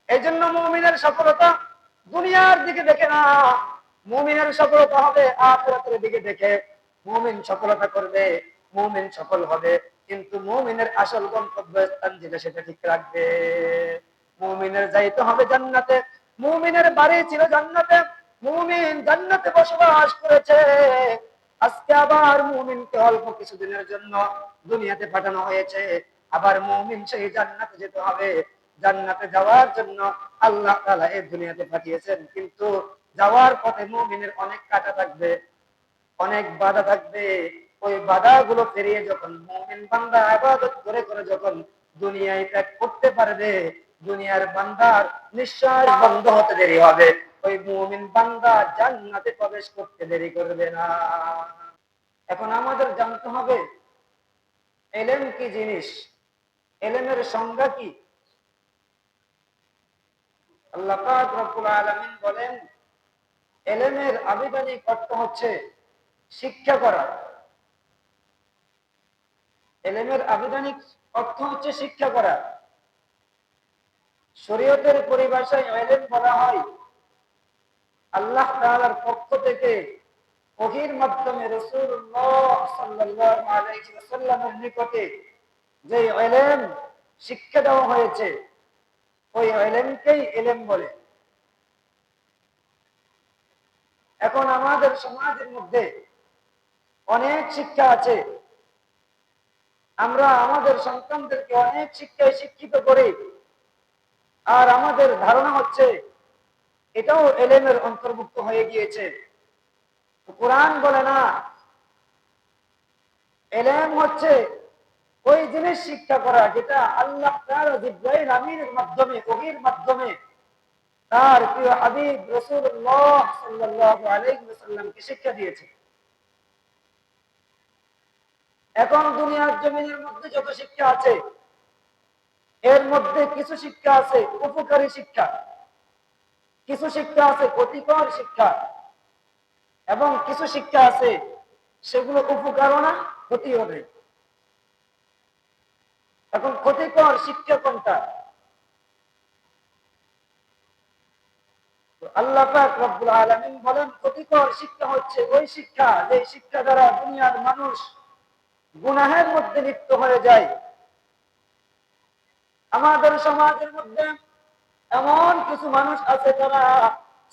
এই জন্য মুমিনের সফলতা দুনিয়ার দিকে দেখে না, মুমিনের সফলতা হবে আখিরাতের দিকে দেখে। মুমিন সফলতা করবে, মুমিন সফল হবে, কিন্তু মুমিনের আসল গন্তব্যস্থান যেটা সেটা ঠিক রাখবে। মুমিনের যাইতে হবে জান্নাতে, মুমিনের বাড়ি ছিল জান্নাতে, মুমিন জান্নাতে বসবাস করেছে। আজকে আবার মুমিনকে অল্প কিছুদিনের জন্য দুনিয়াতে পাঠানো হয়েছে, আবার মুমিন সেই জান্নাতে যেতে হবে। জান্নাতে যাওয়ার জন্য আল্লাহ তাআলা এই দুনিয়াতে পাঠিয়েছেন, কিন্তু যাওয়ার পথে মুমিনের অনেক কাটা থাকবে, অনেক বাধা থাকবে। ওই বাধাগুলো পেরিয়ে যখন মুমিন বান্দা ইবাদত করে করে যখন দুনিয়ায় ত্যাগ করতে পারবে, দুনিয়ার বান্দার নিঃশ্বাস বন্ধ হতে দেরি হবে, ওই মুমিন বান্দা জান্নাতে প্রবেশ করতে দেরি করবে না। এখন আমাদের জানতে হবে ইলম কি জিনিস, ইলমের সংজ্ঞা কি। আল্লাহ পাক রব্বুল আলামিন বলেন, ইলমের আবিধানিক অর্থ হচ্ছে শিক্ষা করা। ইলমের আবিধানিক অর্থ হচ্ছে শিক্ষা করা। শরীয়তের পরিভাষায় ইলম বলা হয় আল্লাহ তাআলার পক্ষ থেকে ওহীর মাধ্যমে রাসূলুল্লাহ সাল্লাল্লাহু আলাইহি ওয়াসাল্লামের নিকটে যে ইলম শিক্ষা দেওয়া হয়েছে, ওই ইলমকেই ইলম বলে। এখন আমাদের সমাজের মধ্যে অনেক শিক্ষা আছে, আমরা আমাদের সন্তানদেরকে অনেক শিক্ষায় শিক্ষিত করি, আর আমাদের ধারণা হচ্ছে এটাও ইলমের অন্তর্ভুক্ত হয়ে গিয়েছে। কোরআন বলে না, ইলম হচ্ছে ওই জিনিস শিক্ষা করা যেটা আল্লাহ তাআলা জিবরাইল আমিনের মাধ্যমে ওহীর মাধ্যমে তার প্রিয় হাবিব রাসূলুল্লাহ সাল্লাল্লাহু আলাইহি ওয়াসাল্লামকে শিক্ষা দিয়েছে। এখন দুনিয়ার জমিনের মধ্যে যত শিক্ষা আছে, এর মধ্যে কিছু শিক্ষা আছে উপকারী শিক্ষা, কিছু শিক্ষা আছে ক্ষতিকর শিক্ষা, এবং কিছু শিক্ষা আছে সেগুলো উপকারও না ক্ষতিও নেই। এখন ক্ষতিকর শিক্ষা কোনটা? আল্লাহ পাক রব্বুল আলামিন বলেন, ক্ষতিকর শিক্ষা হচ্ছে ওই শিক্ষা যে শিক্ষা দ্বারা দুনিয়ার মানুষ গুনাহের মধ্যে লিপ্ত হয়ে যায়। আমাদের সমাজের মধ্যে এমন কিছু মানুষ আছে যারা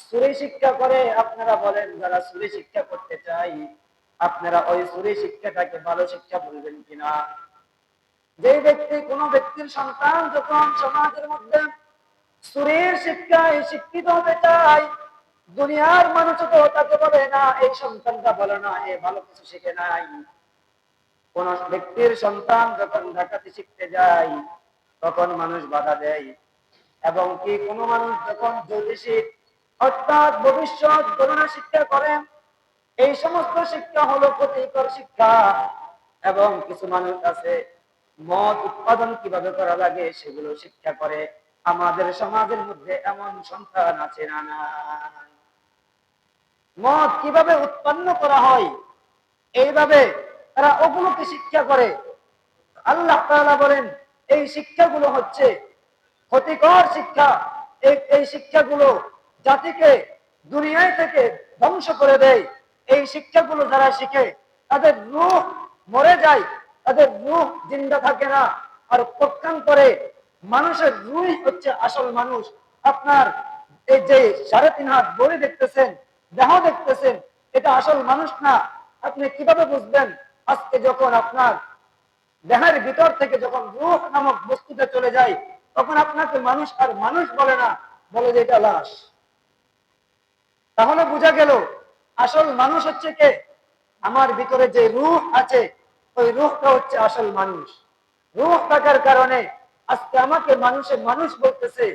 চুরি শিক্ষা করে। আপনারা বলেন, যারা চুরি শিক্ষা করতে চাই, আপনারা ওই চুরি শিক্ষাটাকে ভালো শিক্ষা বলবেন কিনা? যে ব্যক্তি, কোন ব্যক্তির সন্তান যখন সমাজের মধ্যে চুরির শিক্ষায় শিক্ষিত হতে চায়, দুনিয়ার মানুষ তো তাকে বলে না এই সন্তানটা বলে না, এ ভালো কিছু শিখে নাই। কোন ব্যক্তির সন্তান যখন ডাকাতি শিখতে যায়, তখন মানুষ বাধা দেয়। এবং কি কোন মানুষ যখন জ্যোতিষী অর্থাৎ ভবিষ্যৎ গণনা শিক্ষা করেন, এই সমস্ত শিক্ষা হলো ক্ষতিকর শিক্ষা। এবং কিছু মানুষ আছে মদ উৎপাদন কিভাবে করা লাগে সেগুলো শিক্ষা করে। আমাদের সমাজের মধ্যে এমন সন্তান আছে না না, মদ কিভাবে উৎপন্ন করা হয় এইভাবে তারা ওগুলোকে শিক্ষা করে। আল্লাহ তাআলা বলেন এই শিক্ষাগুলো হচ্ছে ক্ষতিকর শিক্ষা। এই শিক্ষাগুলো জাতিকে দুনিয়ায় থেকে ধ্বংস করে দেয়। এই শিক্ষাগুলো যারা শিখে তাদের রূহ মরে যায়, তাদের রূহ জিন্দা থাকে না। আর পক্ষান্তরে মানুষের রূহ হচ্ছে আসল মানুষ। আপনার এই যে 3.5 হাত বড়ি দেখতেছেন, দেহ দেখতেছেন, এটা আসল মানুষ না। আপনি কিভাবে বুঝবেন? আজকে যখন আপনার দেহের ভিতর থেকে যখন রূহ নামক বস্তুতে চলে যায়, তখন আপনাকে মানুষ আর মানুষ বলে না, বলে যে এটা লাশ। তাহলে বোঝা গেল আসল মানুষ হচ্ছে কে? আমার ভিতরে যে রূহ আছে, ওই রূহটা হচ্ছে আসল মানুষ। রূহ থাকার কারণে আজকে আমাকে মানুষের মানুষ বলতেছে,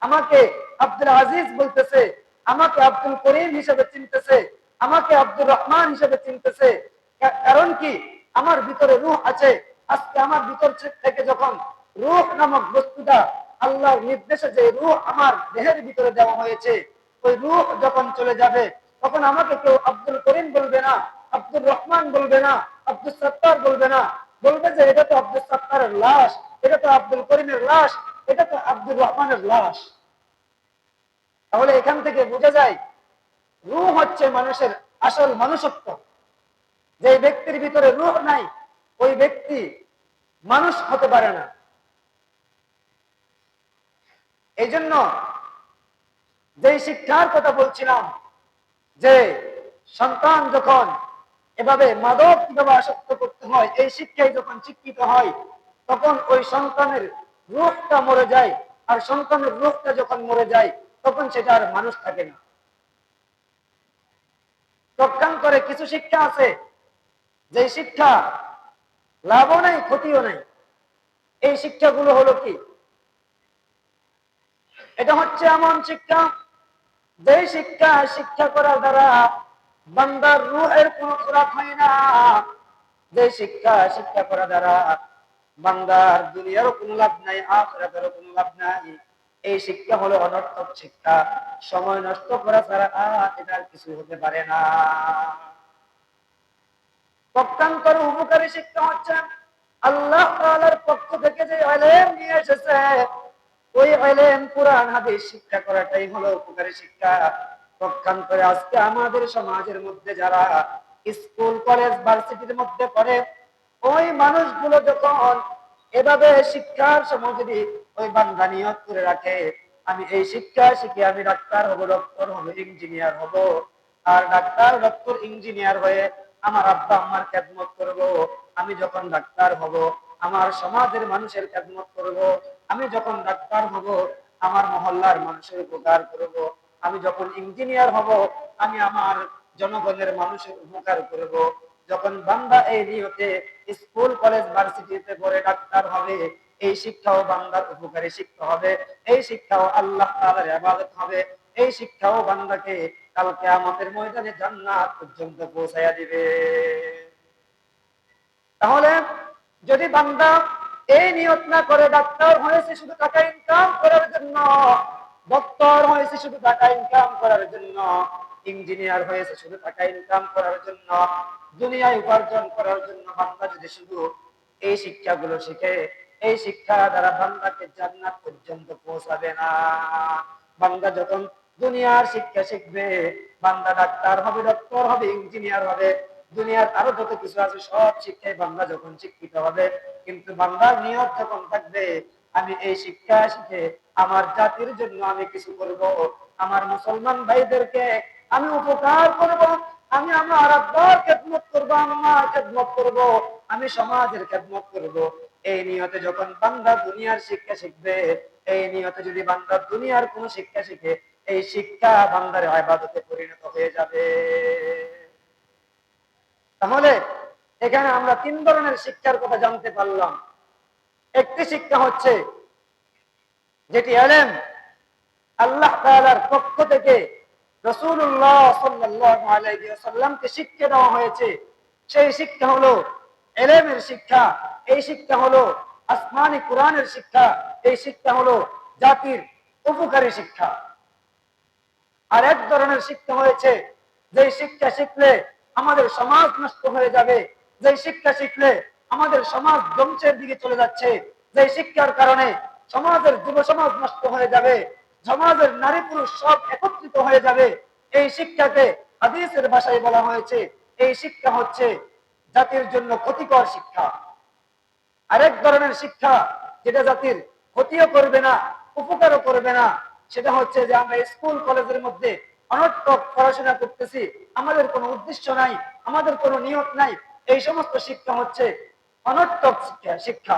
আমাকে আব্দুল আজিজ বলতেছে, আমাকে আব্দুল করিম হিসেবে চিনতেছে, আমাকে আব্দুর রহমান হিসেবে চিনতেছে। কারণ কি? আমার ভিতরে রূহ আছে। আজকে আমার ভিতর থেকে যখন রূহ নামক বস্তুটা আল্লাহর নির্দেশে যে রূহ আমার দেহের ভিতরে দেওয়া হয়েছে, ওই রূহ যখন চলে যাবে, তখন আমাকে কেউ আব্দুল করিম বলবে না, আব্দুর রহমান বলবে না, আব্দুল সত্তার বলবে না। বলবে যে এটা তো আব্দুল সত্তারের লাশ, এটা তো আব্দুল করিমের লাশ, এটা তো আব্দুর রহমানের লাশ। তাহলে এখান থেকে বোঝা যায় রূহ হচ্ছে মানুষের আসল মনুষ্যত্ব। যে ব্যক্তির ভিতরে রূহ নাই ওই ব্যক্তি মানুষ হতে পারে না। এই জন্য যে শিক্ষার কথা বলছিলাম, যে সন্তান যখন এভাবে মাদক কিভাবে আসক্ত করতে হয় এই শিক্ষায় যখন শিক্ষিত হয় তখন ওই সন্তানের রূহটা মরে যায়। আর সন্তানের রূহটা যখন মরে যায় তখন সেটা আর মানুষ থাকে না। পক্ষান্তরে কিছু শিক্ষা আছে যে শিক্ষা লাভও নাই ক্ষতিও নাই। এই শিক্ষাগুলো হলো কি? এটা হচ্ছে এমন শিক্ষা যে শিক্ষা করার দ্বারা বান্দার রূহের কোনো খোরাক হয় না। যে শিক্ষা করার দ্বারা বান্দার দুনিয়ারও কোনো লাভ নাই, আখিরাতেরও কোনো লাভ নাই। এই শিক্ষা হলো অনর্থক শিক্ষা, সময় নষ্ট করা ছাড়া এটার কিছু হতে পারে না। পক্ষান্তর উপকারী শিক্ষা হচ্ছে আল্লাহ তাআলার পক্ষ থেকে যে ইলম নিয়ে এসেছে ওই ইলম কুরআন হাদিস শিক্ষা করাটাই হলো উপকারী শিক্ষা। পক্ষান্তরে আজকে আমাদের সমাজের মধ্যে যারা স্কুল কলেজ ভার্সিটির মধ্যে পড়ে ওই মানুষগুলো যখন এভাবে শিক্ষার সময় যদি ওই বান্দা নিয়ত করে রাখে আমি এই শিক্ষা শিখে আমি ডাক্তার হব, ডক্টর হব, ইঞ্জিনিয়ার হব, আর ডাক্তার ডক্টর ইঞ্জিনিয়ার হয়ে আমার আব্বা আম্মার খেদমত করব, আমি যখন ডাক্তার হব আমার সমাজের মানুষের খেদমত করব, আমি যখন ডাক্তার হব আমার মহল্লার মানুষের উপকার করব, আমি যখন ইঞ্জিনিয়ার হব আমি আমার জনগণের মানুষের উপকার করব। যখন বান্দা এই নিয়তে স্কুল কলেজ ভার্সিটিতে পড়ে ডাক্তার হবে এই শিক্ষাও বান্দার উপকারী শিক্ষা হবে, এই শিক্ষাও আল্লাহ তাআলার ইবাদত হবে, এই শিক্ষাও বান্দাকে কাল কিয়ামতের ময়দানে জান্নাত পর্যন্ত পৌঁছায়া দিবে। তাহলে যদি বান্দা এই নিয়ত না করে ডাক্তার হয়েছে শুধু টাকা ইনকাম করার জন্য, ডক্টর হয়েছে শুধু টাকা ইনকাম করার জন্য, ইঞ্জিনিয়ার হয়েছে শুধু টাকা ইনকাম করার জন্য, দুনিয়ায় উপার্জন করার জন্য, বান্দা যদি শুধু এই শিক্ষাগুলো শিখে এই শিক্ষা দ্বারা বান্দাকে জান্নাত পর্যন্ত পৌঁছাবে না। বান্দা যখন দুনিয়ার শিক্ষা শিখবে বান্দা ডাক্তার হবে, ডক্টর হবে, ইঞ্জিনিয়ার হবে, দুনিয়ার আরো যত কিছু আছে সব শিক্ষায় বান্দা যখন শিক্ষিত হবে, কিন্তু বান্দার নিয়ত যখন থাকবে আমি এই শিক্ষা শিখে আমার জাতির জন্য আমি কিছু করব, আমার মুসলমান ভাইদেরকে আমি উপকার করব, আমি আমার আব্বার খেদমত করব, আমার খেদমত করব, আমি সমাজের খেদমত করব, এই নিয়তে যখন বান্দা দুনিয়ার শিক্ষা শিখবে, এই নিয়তে যদি বান্দা দুনিয়ার কোন শিক্ষা শিখে এই শিক্ষা বান্দার ইবাদতে পরিণত হয়ে যাবে। তাহলে এখানে আমরা তিন ধরনের শিক্ষার কথা জানতে পারলাম। একটি শিক্ষা হচ্ছে যেটি ইলম আল্লাহ তাআলার পক্ষ থেকে রাসূলুল্লাহ সাল্লাল্লাহু আলাইহি ওয়াসাল্লামকে শিক্ষা দেওয়া হয়েছে, সেই শিক্ষা হলো ইলমের শিক্ষা, এই শিক্ষা হলো আসমানি কোরআনের শিক্ষা, এই শিক্ষা হলো জাতির উপকারী শিক্ষা। আর এক ধরনের শিক্ষা হয়েছে যে শিক্ষা শিখলে আমাদের সমাজ নষ্ট হয়ে যাবে, যে শিক্ষা শিখলে আমাদের সমাজ ধ্বংসের দিকে চলে যাচ্ছে, যে শিক্ষার কারণে সমাজের যুব সমাজ নষ্ট হয়ে যাবে, সমাজের নারী পুরুষ সব একত্রিত হয়ে যাবে, এই শিক্ষাকে হাদিসের ভাষায় বলা হয়েছে এই শিক্ষা হচ্ছে জাতির জন্য ক্ষতিকর শিক্ষা। আরেক ধরনের শিক্ষা যেটা জাতির ক্ষতিও করবে না উপকারও করবে না, সেটা হচ্ছে যে আমরা স্কুল কলেজের মধ্যে অনর্থক পড়াশোনা করতেছি, আমাদের কোনো উদ্দেশ্য নাই, আমাদের কোনো নিয়ত নাই, এই সমস্ত শিক্ষা হচ্ছে অনর্থক শিক্ষা।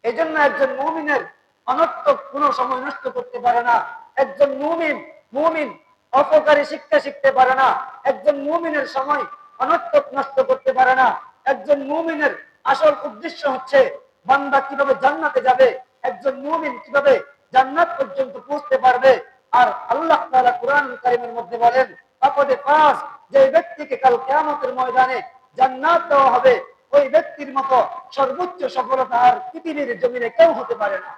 এই জন্য একজন মুমিনের অনর্থক কোনো সময় নষ্ট করতে পারে না। একজন মুমিন অপকারী শিক্ষা শিখতে পারে না। একজন মুমিনের সময় অনর্থক নষ্ট করতে পারে না। একজন মুমিনের আসল উদ্দেশ্য হচ্ছে বান্দা কিভাবে জান্নাতে যাবে, একজন মুমিন কিভাবে জান্নাত পর্যন্ত পৌঁছতে পারবে। আর আল্লাহ তাআলা কোরআন কারীমের মধ্যে বলেন ফাকাদে ফাজ, যে ব্যক্তিকে কাল কিয়ামতের ময়দানে জান্নাত দেওয়া হবে ওই ব্যক্তির মতো সর্বোচ্চ সফলতা আর পৃথিবীর জমিনে কেউ হতে পারে না।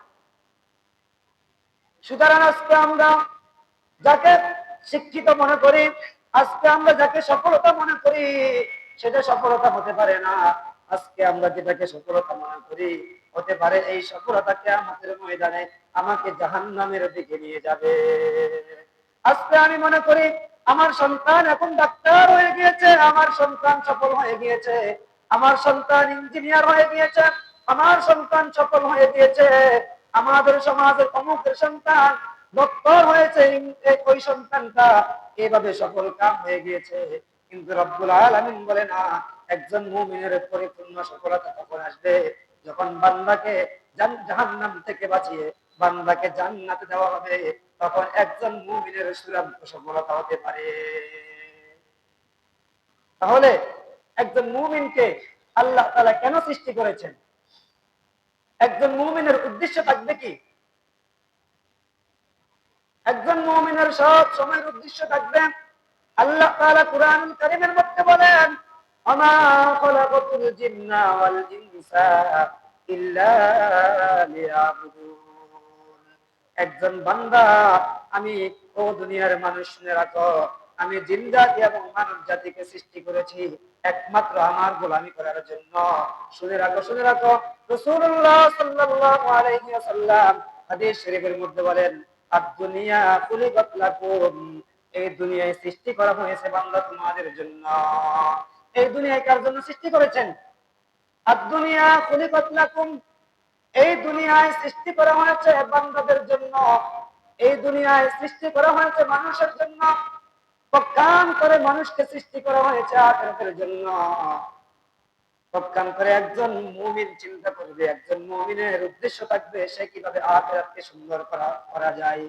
সুতরাং আজকে আমরা যাকে শিক্ষিত মনে করি, আজকে আমরা যাকে সফলতা মনে করি সেটা সফলতা হতে পারে না। আজকে আমরা যেটাকে সফলতা মনে করি হতে পারে এই সফলতা কিয়ামতের ময়দানে আমাকে জাহান্নামের দিকে নিয়ে যাবে। আজকে আমি মনে করি আমার সন্তান এখন ডাক্তার হয়ে গিয়েছে, আমার সন্তান সফল হয়ে গিয়েছে, আমার সন্তান ইঞ্জিনিয়ার হয়ে গিয়েছে, আমার সন্তান সফল হয়ে গিয়েছে, আমাদের সমাজের অমুকের সন্তান ডক্টর হয়েছে, ওই সন্তানটা এভাবে সফল কাম হয়ে গিয়েছে। কিন্তু রব্বুল আলামিন বলে না, একজন মুমিনের পরিপূর্ণ সফলতা তখন আসবে যখন বান্দাকে জাহান্নাম থেকে বাঁচিয়ে বান্দাকে জান্নাতে দেওয়া হবে, তখন একজন মুমিনের চূড়ান্ত সফলতা হতে পারে। তাহলে একজন মুমিনকে আল্লাহ তাআলা কেন সৃষ্টি করেছেন? একজন মুমিনের উদ্দেশ্য থাকবে কি? একজন মুমিনের সব সময়ের উদ্দেশ্য থাকবে, আল্লাহ তাআলা কুরআনুল কারীমের মধ্যে বলেন, আমা খালাকাতুল জিন্না ওয়াল ইনসা ইল্লা লিয়াবুদুন। একজন বান্দা, আমি ও দুনিয়ার মানুষ শুনে রাখো, আমি জিন জাতি এবং মানব জাতিকে সৃষ্টি করেছি একমাত্র আমার গোলামি করার জন্য। শুনে রাখো, শুনে রাখো। রাসূলুল্লাহ সাল্লাল্লাহু আলাইহি ওয়াসাল্লাম হাদিস শরীফের মধ্যে বলেন, আদ-দুনিয়া খুলিকাত লাকুম, এই দুনিয়ায় সৃষ্টি করা হয়েছে বান্দা তোমাদের জন্য। এই দুনিয়ায় কার জন্য সৃষ্টি করেছেন? আদ-দুনিয়া খুলিকাত লাকুম, এই দুনিয়ায় সৃষ্টি করা হয়েছে বান্দাদের জন্য। এই দুনিয়ায় সৃষ্টি করা হয়েছে মানুষের জন্য। প্রজ্ঞান করে মানুষকে সৃষ্টি করা হয়েছে আখিরাতের জন্য। প্রজ্ঞান করে একজন মুমিন চিন্তা করবে, একজন মুমিনের উদ্দেশ্য থাকবে সে কিভাবে আখিরাতকে সুন্দর করা যায়।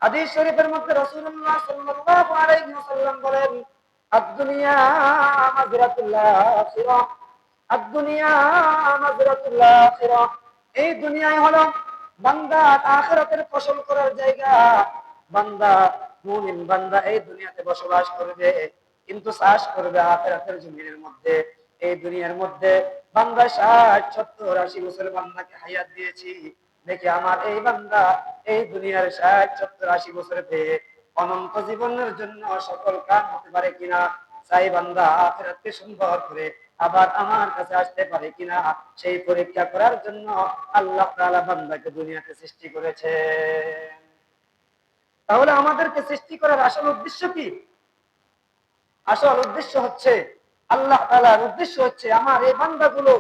হাদিস শরীফের মধ্যে রাসূলুল্লাহ সাল্লাল্লাহু আলাইহি ওয়াসাল্লাম বলেন, আদ-দুনিয়া মাজরাতুল আখিরাহ, আদ-দুনিয়া মাজরাতুল আখিরাহ, এই দুনিয়ায় হলো বান্দা আখিরাতের ফসল করার জায়গা। বান্দা, মুমিন বান্দা এই দুনিয়াতে বসবাস করবে, কিন্তু চাষ করবে আখিরাতের জমিনের মধ্যে। এই দুনিয়ার মধ্যে বান্দা 60, 70, 80 বছর বান্দাকে হায়াত দিয়েছি, দেখি আমার এই বান্দা এই দুনিয়ার 60, 70, 80 বছর পেয়ে অনন্ত জীবনের জন্য সকল কাম হতে পারে কিনা, চাই বান্দা আখিরাতকে সুন্দর করে আবার আমার কাছে আসতে পারে কিনা, সেই পরীক্ষা করার জন্য আল্লাহ তাআলা বান্দাকে দুনিয়াতে সৃষ্টি করেছে। তাহলে আমাদেরকে সৃষ্টি করার আসল উদ্দেশ্য কি? আসল উদ্দেশ্য হচ্ছে, আল্লাহ তাআলার উদ্দেশ্য হচ্ছে আমার এই বান্দাগুলো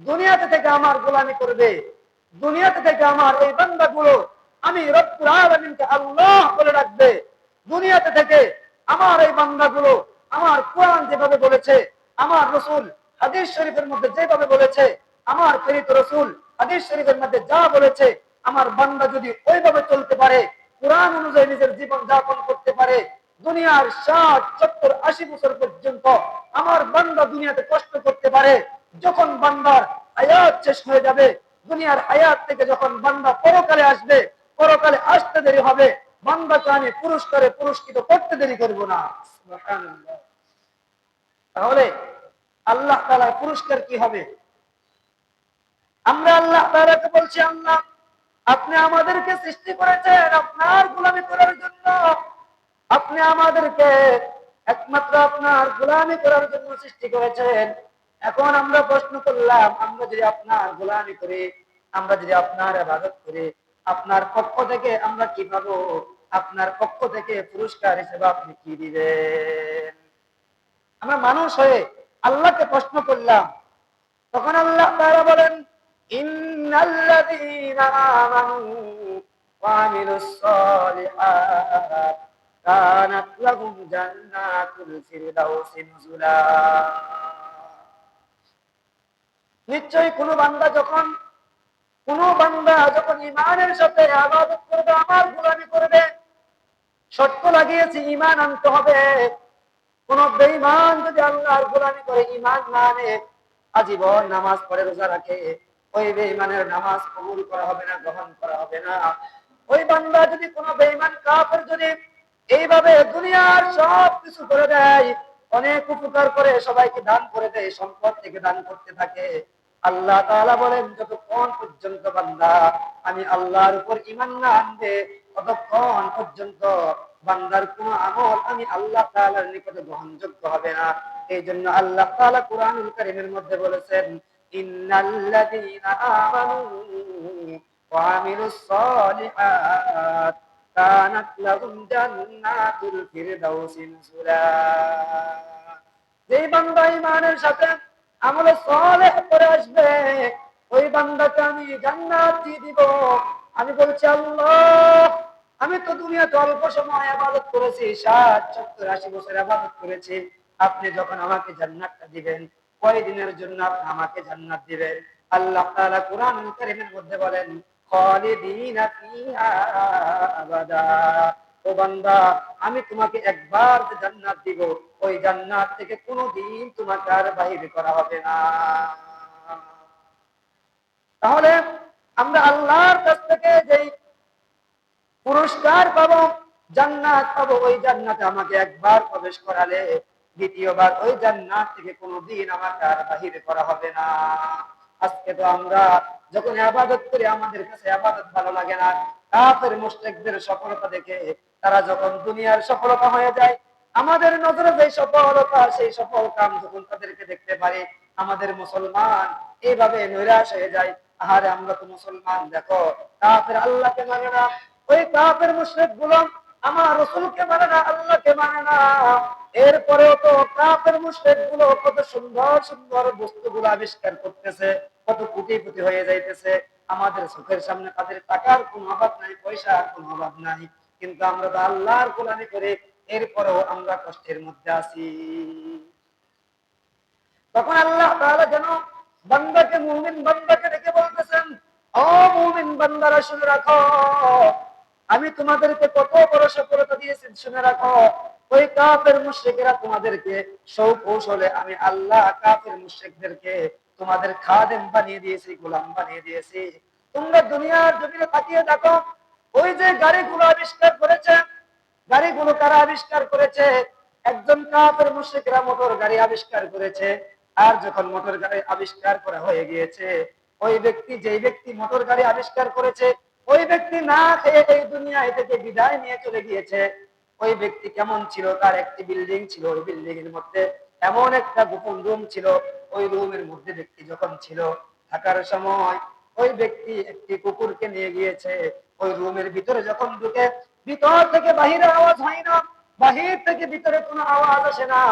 দুনিয়াতে থেকে আমার গোলামি করবে, দুনিয়াতে থেকে আমার এই বান্দাগুলো আমি রব্বুল আলামিনকে আল্লাহ বলে রাখবে। দুনিয়াতে থেকে আমার এই বান্দাগুলো আমার কোরআন যেভাবে বলেছে, আমার রাসূল হাদিস শরীফের মধ্যে যেভাবে বলেছে, আমার প্রেরিত রাসূল হাদিস শরীফের মধ্যে যা বলেছে, আমার বান্দা যদি ওইভাবে চলতে পারে, কোরআন অনুযায়ী নিজের জীবন যাপন করতে পারে, দুনিয়ার 60, 70, 80 বছর পর্যন্ত আমার বান্দা দুনিয়াতে কষ্ট করতে পারে। যখন বান্দার হায়াত শেষ হয়ে যাবে, দুনিয়ার হায়াত থেকে যখন বান্দা পরকালে আসবে, পরকালে আসতে দেরি হবে, বান্দাকে আমি পুরস্কারে পুরস্কৃত করতে দেরি করব না। সুবহানাল্লাহ। তাহলে আল্লাহ তাআলার পুরস্কার কি হবে? আমরা আল্লাহ তাআলাকে বলছি, আল্লাহ আপনি আমাদেরকে সৃষ্টি করেছেন আপনার গোলামি করার জন্য, আপনি আমাদেরকে একমাত্র আপনার গোলামি করার জন্য সৃষ্টি করেছেন। এখন আমরা প্রশ্ন করলাম, আমরা যদি আপনার গোলামি করি, আমরা যদি আপনার ইবাদত করি, আপনার পক্ষ থেকে আমরা কি পাবো? আপনার পক্ষ থেকে পুরস্কার হিসেবে আপনি কি দিবেন? আমরা মানুষ হয়ে আল্লাহকে প্রশ্ন করলাম, তখন আল্লাহ তাআলা বলেন, ইন্নাল্লাযীনা আমানু ওয়া আমিলুস সালিহাত কানাত লাহুম জান্নাতুল ফিরদাউসি নুজুলা। নিশ্চয়ই কোন বান্দা যখন ঈমানের সাথে ইবাদত করবে, আমার গোলামি করবে, শর্ত লাগিয়েছি ঈমান আনতে হবে। কোন বেঈমান যদি আল্লাহর গোলামি করে ঈমান না আনে, আজীবন নামাজ পড়ে রোজা রাখে, ওই বেঈমানের নামাজ কবুল করা হবে না, গ্রহণ করা হবে না। ওই বান্দা যদি কোনো বেঈমান কাফের যদি এইভাবে দুনিয়ার সব কিছু করে দেয়, অনেক উপকার করে, সবাইকে দান করে দেয়, সম্পদ থেকে দান করতে থাকে, আল্লাহ তাআলা বলেন যতক্ষণ পর্যন্ত বান্দা আমি আল্লাহর উপর ঈমান না আনবে, ততক্ষণ পর্যন্ত বান্দার কোন আমল আমি আল্লাহ তাআলার নিকটে গ্রহণযোগ্য হবে না। এই জন্য আল্লাহ তাআলা কুরআনুল কারীমের মধ্যে বলেছেন, ইন্নাল্লাযীনা আমানু وعملوا الصالحات كانت لهم جنات الفردوس نزلا। যেই বান্দা ঈমানের সাথে আমলে সালেহ করে আসবে, ওই বান্দাকে আমি জান্নাত দিয়ে দিব। আমি বলছি আল্লাহ, আমি তো দুনিয়াতে অল্প সময় ইবাদত করেছি, 60 70 80 বছর ইবাদত করেছি। আপনি যখন আমাকে জান্নাতটা দিবেন, কয় দিনের জন্য আপনি আমাকে জান্নাত দিবেন? আল্লাহ তাআলা কুরআনুল কারীমের মধ্যে বলেন, খালিদিনা ফিহা আবাদা। ও বান্দা, আমি তোমাকে একবার যে জান্নাত দিব, ওই জান্নাত থেকে কোনোদিন তোমাকে আর বাহির করা হবে না। তাহলে আমরা আল্লাহর কাছ থেকে যেই পুরস্কার পাবো, জান্নাত পাবো, ওই জান্নাতে আমাকে একবার প্রবেশ করালে দ্বিতীয়বার ওই জান্নাত থেকে কোনোদিন আমাকে আর বাহির করা হবে না। আজকে তো আমরা যখন ইবাদত করি, আমাদের কাছে ইবাদত ভালো লাগে না। কাফের মুশরিকদের সফলতা দেখে, তারা যখন দুনিয়ার সফলতা হয়ে যায়, আমাদের নজরে যে সফলতা, সেই সফল কাম যখন তাদেরকে দেখতে পারে, আমাদের মুসলমান এইভাবে নৈরাশ হয়ে যায়। আহারে, আমরা তো মুসলমান, দেখো কাফের আল্লাহকে মানে না, ওই কাফের মুশরিক গুলো আমার রাসূলকে মানে না, আল্লাহকে মানে না। এরপরেও তো কাফের মুশরিক গুলো কত সুন্দর সুন্দর বস্তুগুলো আবিষ্কার করতেছে, কত কোটি কোটি হয়ে যাইতেছে। আমাদের চোখের সামনে তাদের টাকার কোনো অভাব নাই, পয়সার কোনো অভাব নাই, কিন্তু আমরা তো আল্লাহর গোলামি করে এরপরেও আমরা কষ্টের মধ্যে আছি। তখন আল্লাহ তাআলা যেন বান্দাকে, মুমিন বান্দাকে ডেকে বলতেছেন, ও মুমিন বান্দারা শুনে রাখো, আমি তোমাদেরকে কত বড় সফলতা দিয়েছি, শুনে রাখো। ওই কাফের মুশরিকরা তোমাদেরকে সৌকৌশলে, আমি আল্লাহ কাফের মুশরিকদেরকে তোমাদের খাদেম বানিয়ে দিয়েছি, গোলাম বানিয়ে দিয়েছি। তোমরা দুনিয়ার জমিনে তাকিয়ে দেখো, ওই যে গাড়িগুলো আবিষ্কার করেছে, গাড়িগুলো কারা আবিষ্কার করেছে? একজন কাফের মুশরিকরা মোটর গাড়ি আবিষ্কার করেছে। আর যখন মোটর গাড়ি আবিষ্কার করা হয়ে গিয়েছে, ওই ব্যক্তি, যেই ব্যক্তি মোটর গাড়ি আবিষ্কার করেছে, ওই ব্যক্তি না খেয়ে এই দুনিয়া থেকে বিদায় নিয়ে চলে গিয়েছে। ওই ব্যক্তি কেমন ছিল? তার একটি বিল্ডিং ছিল, ওই বিল্ডিং এর মধ্যে এমন একটা গোপন রুম ছিল। ওই রুমের মধ্যে ব্যক্তি যখন ছিল, থাকার সময় ওই ব্যক্তি একটি কুকুরকে নিয়ে গিয়েছে। ওই রুমের ভিতরে যখন ঢুকে, ভিতর থেকে বাহিরে আওয়াজ হয় না, বাহির থেকে ভিতরে কোনো আওয়াজ আসে না,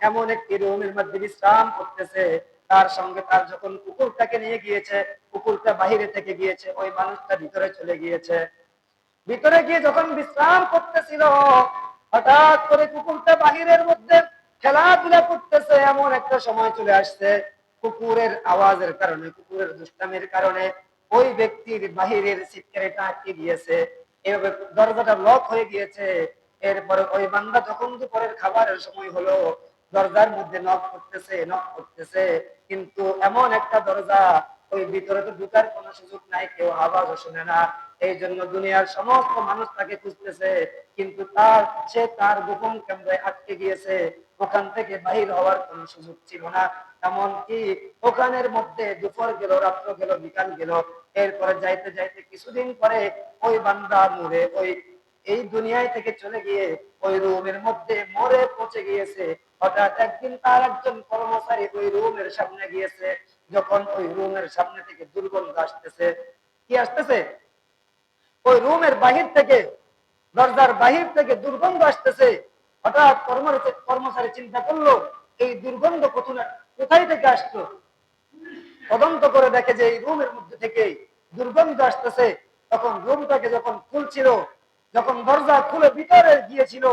এমন একটি রুমের মধ্যে বিশ্রাম করতেছে। তার সঙ্গে তার যখন কুকুরটাকে নিয়ে গিয়েছে, কুকুরটা বাহিরে থেকে গিয়েছে, ওই মানুষটা ভিতরে চলে গিয়েছে। ভিতরে গিয়ে যখন বিশ্রাম করতেছিল, হঠাৎ করে কুকুরটা বাহিরের মধ্যে খেলাধুলা করতেছে। এমন একটা সময় চলে আসছে, কুকুরের আওয়াজের কারণে, কুকুরের দুষ্টামির কারণে ওই ব্যক্তির বাহিরের সিটকারিটা আটকে গিয়েছে, এভাবে দরজাটা লক হয়ে গিয়েছে। এরপরে ওই বান্দা যখন দুপুরের খাবারের সময় হলো, দরজার মধ্যে নক করতেছে, নক করতেছে, কিন্তু এমন একটা দরজা, ওই ভিতরে তো ঢুকার কোনো সুযোগ নাই, কেউ আওয়াজও শুনে না। এই জন্য দুনিয়ার সমস্ত মানুষ তাকে খুঁজতেছে, কিন্তু সে তার গোপন কেন্দ্রে আটকে গিয়েছে, ওখান থেকে বাহির হওয়ার কোনো সুযোগ ছিল না। এমনকি ওখানের মধ্যে দুপুর গেল, রাত্র গেল, বিকাল গেল, এরপরে যাইতে যাইতে কিছুদিন পরে ওই বান্দা মরে, ওই এই দুনিয়ায় থেকে চলে গিয়ে ওই রুমের মধ্যে মরে পচে গিয়েছে। হঠাৎ একদিন তার একজন কর্মচারী ওই রুমের সামনে গিয়েছে। যখন ওই রুমের সামনে থেকে দুর্গন্ধ আসতেছে, কি আসতেছে? ওই রুমের বাহির থেকে, দরজার বাহির থেকে দুর্গন্ধ আসতেছে। হঠাৎ কর্মচারী চিন্তা করলো, এই দুর্গন্ধ কোথায় থেকে আসতো? তদন্ত করে দেখে যে এই রুমের মধ্যে থেকে দুর্গন্ধ আসতেছে। তখন রুমটাকে যখন খুলছিল, যখন দরজা খুলে ভিতরে গিয়েছিল,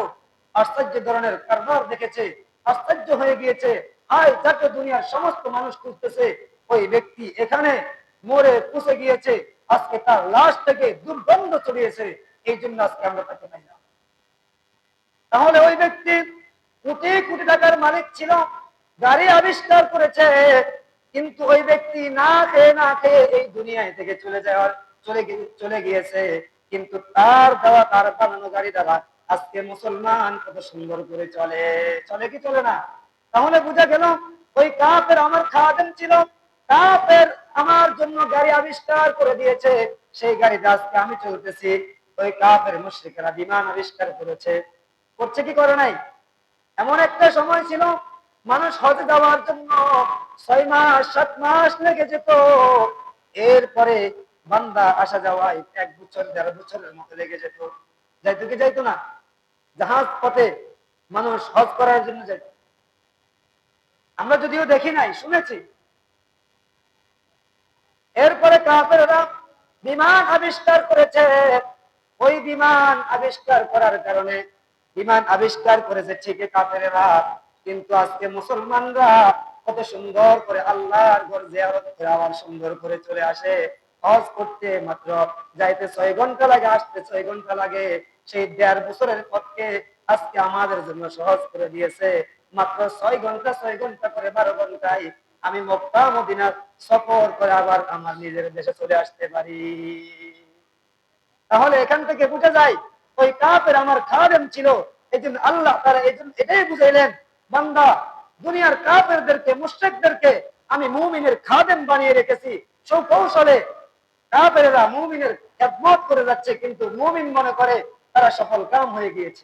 আশ্চর্য ধরনের কারবার দেখেছে, আশ্চর্য হয়ে গিয়েছে। হায়, যাকে দুনিয়ার সমস্ত মানুষ খুঁজতেছে, ওই ব্যক্তি এখানে মরে পুষে গিয়েছে। আজকে তার লাশ থেকে দুর্গন্ধ ছড়িয়েছে, এই জন্য আজকে আমরা তাকে পাই না। তাহলে ওই ব্যক্তি কোটি কোটি টাকার মালিক ছিল, গাড়ি আবিষ্কার করেছে, কিন্তু ওই ব্যক্তি না খেয়ে এই দুনিয়ায় থেকে চলে গিয়েছে। কিন্তু তার দেওয়া, তার বানানো গাড়ি দ্বারা আজকে মুসলমান কত সুন্দর করে চলে, চলে কি চলে না? তাহলে বুঝা গেল, ওই কাফের আমার খাদেম ছিল, কাফের আমার জন্য গাড়ি আবিষ্কার করে দিয়েছে, সেই গাড়িতে আজকে আমি চলতেছি। ওই কাফের মুশরিকরা বিমান আবিষ্কার করেছে, করছে কি করে নাই? এমন একটা সময় ছিল, মানুষ হজে যাওয়ার জন্য 6 মাস 7 মাস লেগে যেত। এরপরে বান্দা আসা যাওয়ায় 1 বছর 1.5 বছরের মতো লেগে যেত। যাইতো কি যাইতো না? জাহাজ পথে মানুষ হজ করার জন্য যাইত। আমরা যদিও দেখি নাই, শুনেছি। এরপরে কাফেররা বিমান আবিষ্কার করেছে। ওই বিমান আবিষ্কার করার কারণে, বিমান আবিষ্কার করেছে ঠিকই কাফেররা, কিন্তু আজকে মুসলমানরা কত সুন্দর করে আল্লাহর ঘর জিয়ারত করে আবার সুন্দর করে চলে আসে। হজ করতে মাত্র যাইতে 6 ঘন্টা লাগে, আসতে 6 ঘন্টা লাগে। সেই 1.5 বছরের পথকে আজকে আমাদের জন্য সহজ করে দিয়েছে। মাত্র 6 ঘন্টা, 6 ঘন্টা করে 12 ঘন্টায় আমি মক্কা মদিনা সফর করে আবার আমার নিজের দেশে চলে আসতে পারি। তাহলে এখান থেকে বুঝা যায় ওই কাফের আমার খাদেম ছিল। এই জন্য আল্লাহ তারা এই জন্য এটাই বুঝাইলেন, বান্দা দুনিয়ার কাফেরদেরকে, মুশরিকদেরকে আমি মুমিনের খাদেম বানিয়ে রেখেছি। সুকৌশলে কাফেররা মুমিনের খেদমত করে যাচ্ছে, কিন্তু মুমিন মনে করে তারা সফল কাম হয়ে গিয়েছে।